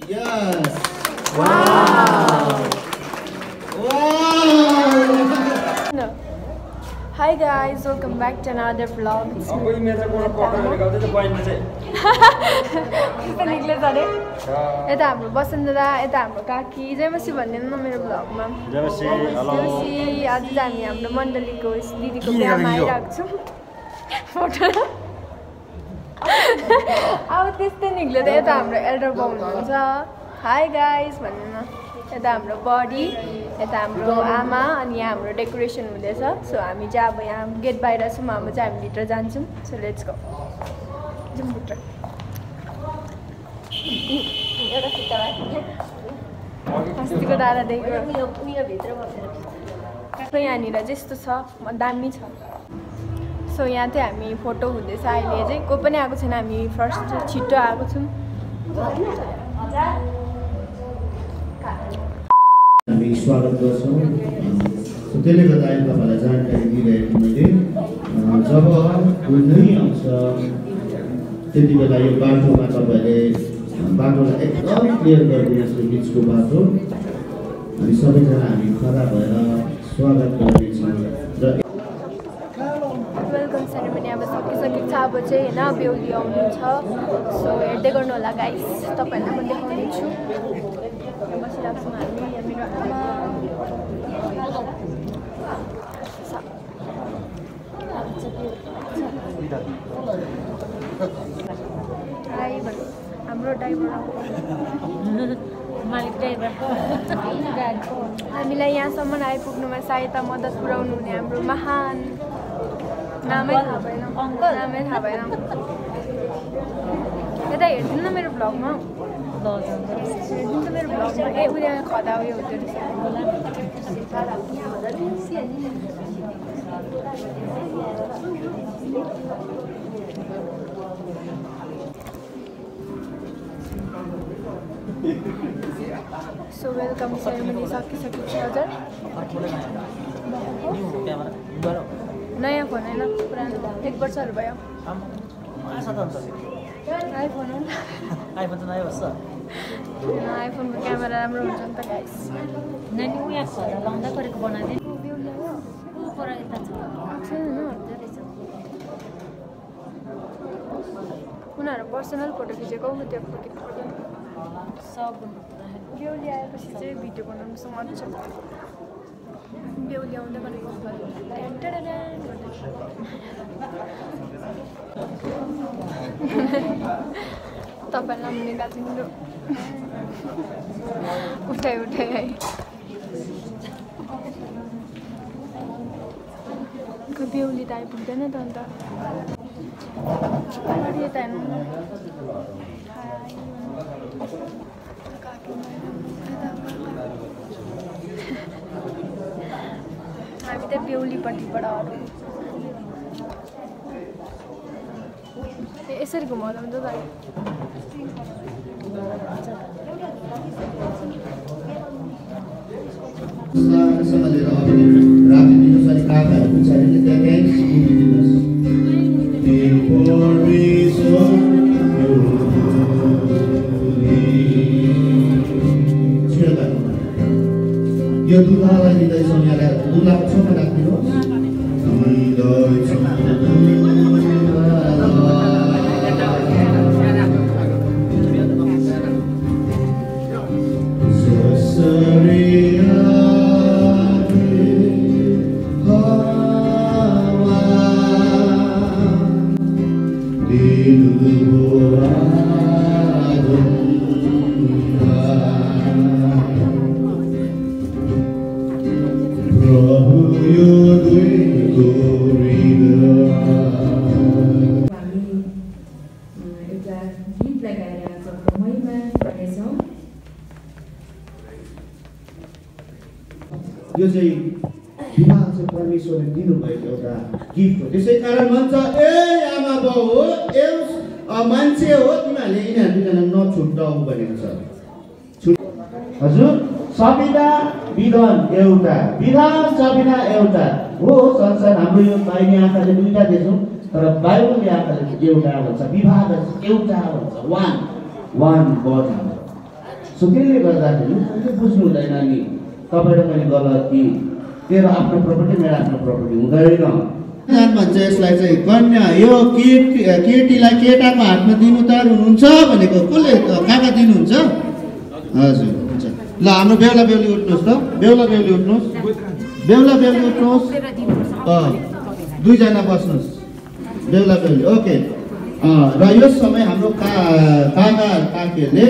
Yes. Wow. No. Hi guys, welcome back to another vlog. यता हाम्रो बसन्तरा यता हाम्रो काकी जयमसी भनिदिनु न मेरो भ्लगमा जयमसी हेलो आज हामी हाम्रो मण्डलीको दिदीको बिहामा आइरहेको छौँ फोटो अब त्यस्तै निक्ल्यो त यता हाम्रो एल्डर बाउ हुनुहुन्छ हाई गाइस भन्नु न यता हाम्रो बडी यता हाम्रो आमा अनि यहाँ हाम्रो डेकोरेसन हुँदैछ सो हामी चाहिँ अब यहाँ गेट बाहिर छौँ अब चाहिँ हामी भित्र जान्छौँ सो लेट्स गो जाउँ भित्र अस्तिको दादा देख्यो यहाँनिर चाहिँ यस्तो छ दामी छ सो यहाँ चाहिँ हामी फोटो हुँदैछ अहिले चाहिँ को पनि आएको छैन हामी फर्स्ट छिटो आएको छौँ हामी स्वागत गर्छौँ त्यसले गर्दा अहिले तपाईँलाई जानकारी दिइरहेको मैले जब कुनै आउँछ त्यति बेला यो बाटोमा तपाईँले बाटोलाई एकदम क्लियर गरिदिनुहोस् यो बिचको बाटो अनि सबैजना हामी खडा भएर स्वागत गर्नेछौँ र वेलकम सेरेमनी अब सकिसकेको छ अब चाहिँ होइन बेहुली आउनु छ सो हेर्दै गर्नु होला गाइस तपाईँहरूलाई म देखाउने छु बसिरहेको छौँ हामी मेरो आमा हाम्रो ड्राइभर मालिक ड्राइभर हामीलाई यहाँसम्म आइपुग्नुमा सहायता मद्दत पुर्याउनु हुने हाम्रो महान नामै थाहा भएन नामै थाहा भएन यता हेरिदिनु न मेरो भ्लगमा हेरिदिनु त मेरो भ्लगमा ए उयो खदा उयो हुँदो सो वेलकम सेरेमनी सकिसकेको छ हजुर नयाँ फोन होइन पुरानो 1 वर्षहरू भयो आइफोनको क्यामेरा राम्रो हुन्छ नि त गाइस नानी उयो खरा लाउँदा गरेको बनाइदिनु उनीहरू पर्सनल फोटो खिचेको त्यो सब बेहुली आएपछि चाहिँ भिडियो बनाउनु मजा बेहुली आउँदै गरेको तपाईँलाई पनि गाजिम्रो उठाइ है बेहुली त आइपुग्दैन त अन्त यता हेर्नु हामी त बेहुलीपट्टिबाट यसरी घुमाउँदा हुन्छ यो दुधालाई दिँदैछौँ यहाँ दुधाको छेउमा राखिदिनुहोस् यो चाहिँ विवाह चाहिँ परमेश्वरले दिनुभएको एउटा गिफ्ट हो त्यसै कारण भन्छ ए आमा बाउ हो ए मान्छे हो तिमीहरूले यिनीहरू दुईजना नछुट्टाऊ भनेको छ हजुर सबिना विधान एउटा विधान सबिना एउटा हो संसार हाम्रो यो बाहिरी आँखाले दुईटा देख्छौँ तर बाइबलले आँखाले एउटा भन्छ विवाह एउटा भन्छ वान बडी सो त्यसले गर्दाखेरि कहिले बुझ्नु हुँदैन नि तपाईँ र मैले गलत कि तेरो आफ्नो प्रपर्टी मेरो आफ्नो प्रपर्टी हुँदैन भन्छ यसलाई चाहिँ कन्या यो केटीलाई केटाको हातमा दिनु तयार हुनुहुन्छ भनेको कसले कहाँ दिनुहुन्छ हजुर हुन्छ ल हाम्रो बेहुला बेहुली उठ्नुहोस् त बेहुला बेहुली उठ्नुहोस् बेहुला बेहुली उठ्नुहोस् दुईजना बस्नुहोस् बेहुला बेहुली ओके र यो समय हाम्रो काका काकीहरूले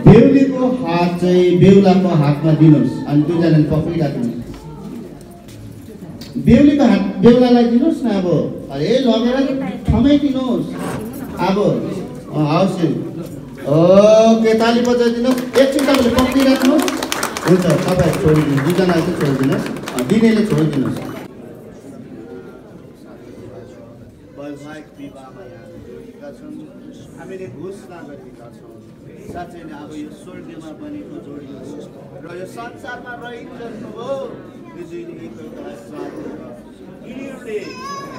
बेहुलीको हात चाहिँ बेहुलाको हातमा दिनुहोस् अनि दुईजनाले पक्रिराख्नुहोस् बेहुलीको हात बेहुलालाई दिनुहोस् न अब अरे लगेर थमाइदिनुहोस् अब हवस् ओके ताली बजाइदिनुहोस् एकछिन तपाईँले पक्रिराख्नुहोस् हुन्छ तपाईँ छोडिदिनुहोस् दुईजनाले चाहिँ छोडिदिनुहोस् दिनेले छोडिदिनुहोस् वैवाहिक विवाहमा यहाँ जोडिएका छन् हामीले घोषणा गरेका छौँ साँच्चै नै अब यो स्वर्गमा बनेको जोडी हो र यो संसारमा रहिरहनु हो यो दुईले एकअर्कालाई साथ दिएर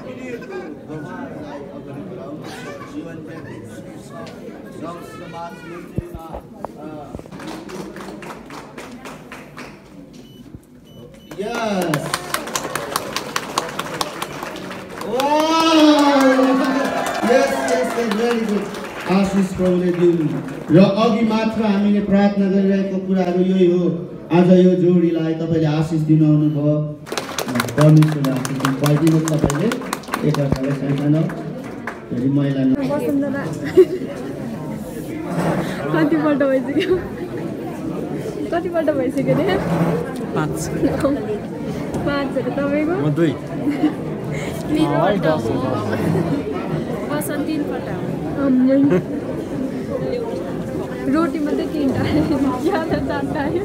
यिनीहरूको व्यवहारलाई अगाडि बढाउनु जीवन व्यतीत गाउँ समाज मन्दिरमा यस भेरी गुड आशिष प्रभुले दिनु र अघि मात्र हामीले प्रार्थना गरिरहेको कुराहरू यही हो आज यो जोडीलाई तपाईँले आशिष दिनु आउनुभयो परमेश्वरले आशिष पाइदिनुहोस् तपाईँले एकअर्कालाई सानो फेरि महिला कतिपल्ट भइसक्यो नि 5 तपाईँको रोटी मात्रै 3टा ज्यादा 4टा आयो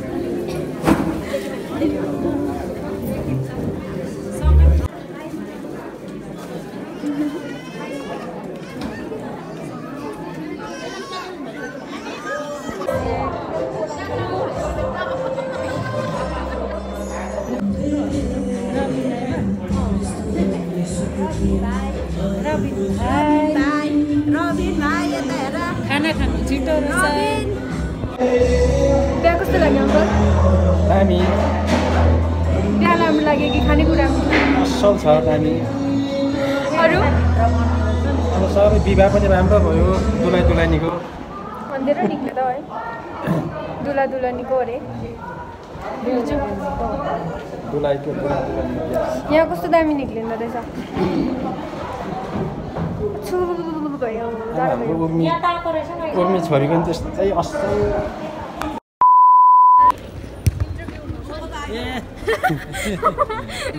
खाना खानु छिटो रहेछ बिहा कस्तो लाग्यो अङ्कल दामी बिहा राम्रो लाग्यो कि खानेकुरा असल छ दामी अरू अब सबै विवाह पनि राम्रो भयो दुलाइनीको अन्धेरो निक्ल्यो त है दुलानीको अरे दुलाइको यहाँ कस्तो दामी निक्लिँदो रहेछ हाम्रो उर्मी छोरीको नि त्यस्तै असल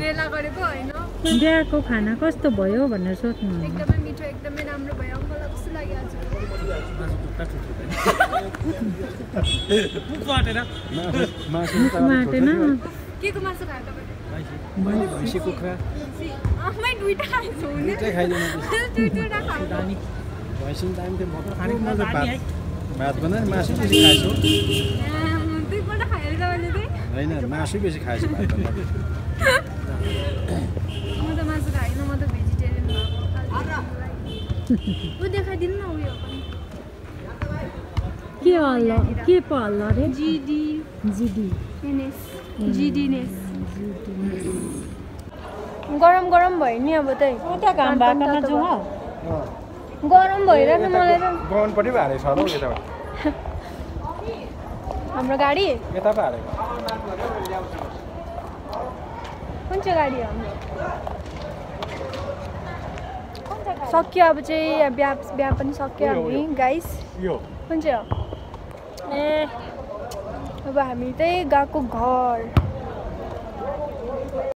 रेला गरेको होइन बिहाको खाना कस्तो भयो भनेर सोध्नु एकदमै मिठो एकदमै राम्रो भयो अङ्कललाई कस्तो लाग्यो आज माटेन के को मासु खायो तपाईँले भैँसी कुखुरा मै दुईटा खाएछु हुने दुईटा खायो भैँसी दामी थियो मटर खाने भात बनाएर मासु बेसी खाएछु दुईपल्ट खाएर तपाईँले चाहिँ होइन मासु बेसी खाएछु भात म त मासु खाएन म त भेजिटेरियन भएको ऊ देखाइदिनु न उयो पनि के पो हल्ला रे जिडी गरम गरम भयो नि अब त्यही घाम भएको जाउँ गरम भइरहेको मलाई त गनपट्टि पो हालेको छ हौ यताबाट हाम्रो गाडी यता पो हालेको कुन चाहिँ गाडी हो हाम्रो सक्यो अब चाहिँ बिहा पनि सक्यो हामी गाइस कुन चाहिँ हो ए अब हामी त्यही गएको घर